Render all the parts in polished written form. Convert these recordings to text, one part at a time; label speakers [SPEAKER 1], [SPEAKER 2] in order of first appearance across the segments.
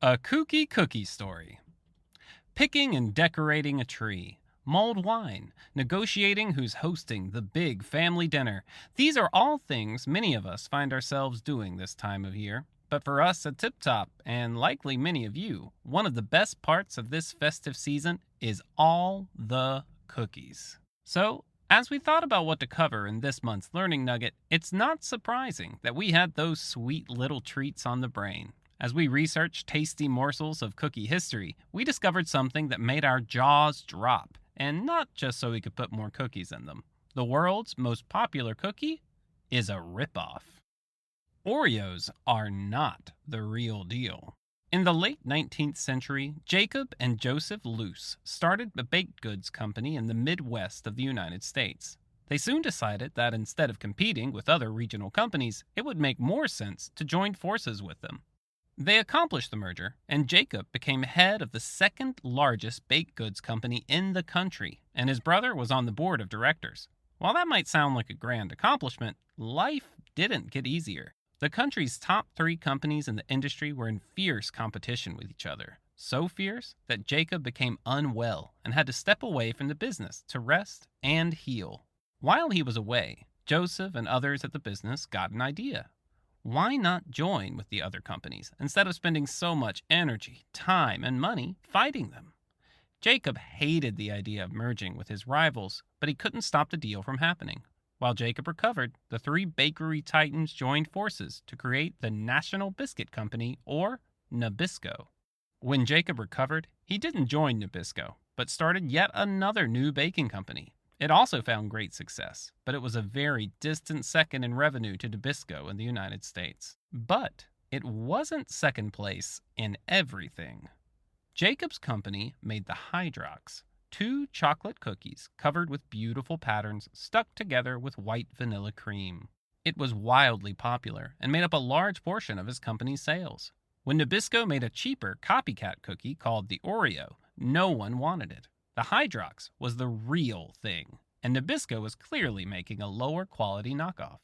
[SPEAKER 1] A Kooky Cookie Story. Picking and decorating a tree, mulled wine, negotiating who's hosting the big family dinner. These are all things many of us find ourselves doing this time of year. But for us at Tip Top, and likely many of you, one of the best parts of this festive season is all the cookies. So, as we thought about what to cover in this month's Learning Nugget, it's not surprising that we had those sweet little treats on the brain. As we researched tasty morsels of cookie history, we discovered something that made our jaws drop, and not just so we could put more cookies in them. The world's most popular cookie is a ripoff. Oreos are not the real deal. In the late 19th century, Jacob and Joseph Luce started a baked goods company in the Midwest of the United States. They soon decided that instead of competing with other regional companies, it would make more sense to join forces with them. They accomplished the merger, and Jacob became head of the second largest baked goods company in the country, and his brother was on the board of directors. While that might sound like a grand accomplishment, life didn't get easier. The country's top 3 companies in the industry were in fierce competition with each other, so fierce that Jacob became unwell and had to step away from the business to rest and heal. While he was away, Joseph and others at the business got an idea. Why not join with the other companies instead of spending so much energy, time, and money fighting them? Jacob hated the idea of merging with his rivals, but he couldn't stop the deal from happening. While Jacob recovered, the 3 bakery titans joined forces to create the National Biscuit Company, or Nabisco. When Jacob recovered, he didn't join Nabisco, but started yet another new baking company. It also found great success, but it was a very distant second in revenue to Nabisco in the United States. But it wasn't second place in everything. Jacob's company made the Hydrox, 2 chocolate cookies covered with beautiful patterns stuck together with white vanilla cream. It was wildly popular and made up a large portion of his company's sales. When Nabisco made a cheaper copycat cookie called the Oreo, no one wanted it. The Hydrox was the real thing, and Nabisco was clearly making a lower quality knockoff.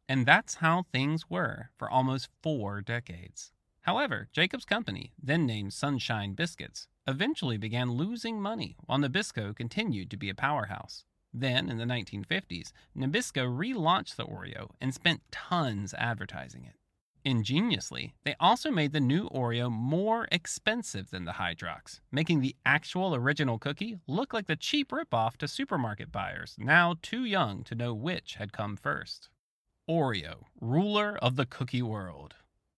[SPEAKER 1] And that's how things were for almost 4 decades. However, Jacob's company, then named Sunshine Biscuits, eventually began losing money while Nabisco continued to be a powerhouse. Then, in the 1950s, Nabisco relaunched the Oreo and spent tons advertising it. Ingeniously, they also made the new Oreo more expensive than the Hydrox, making the actual original cookie look like the cheap ripoff to supermarket buyers, now too young to know which had come first. Oreo, ruler of the cookie world.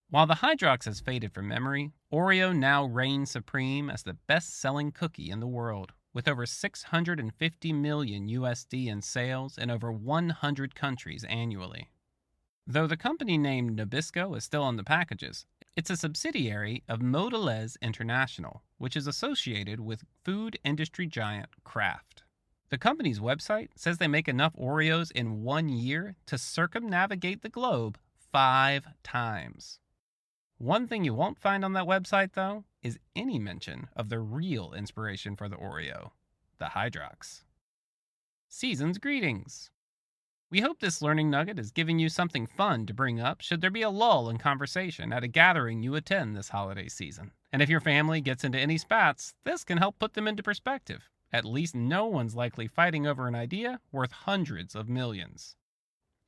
[SPEAKER 1] While the Hydrox has faded from memory, Oreo now reigns supreme as the best-selling cookie in the world, with over $650 million USD in sales in over 100 countries annually. Though the company named Nabisco is still on the packages, it's a subsidiary of Mondelez International, which is associated with food industry giant Kraft. The company's website says they make enough Oreos in 1 year to circumnavigate the globe 5 times. One thing you won't find on that website, though, is any mention of the real inspiration for the Oreo, the Hydrox. Season's greetings. We hope this learning nugget is giving you something fun to bring up should there be a lull in conversation at a gathering you attend this holiday season. And if your family gets into any spats, this can help put them into perspective. At least no one's likely fighting over an idea worth hundreds of millions.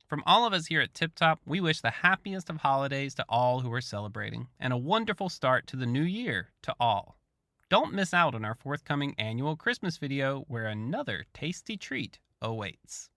[SPEAKER 1] From all of us here at Tip Top, we wish the happiest of holidays to all who are celebrating, and a wonderful start to the new year to all. Don't miss out on our forthcoming annual Christmas video where another tasty treat awaits.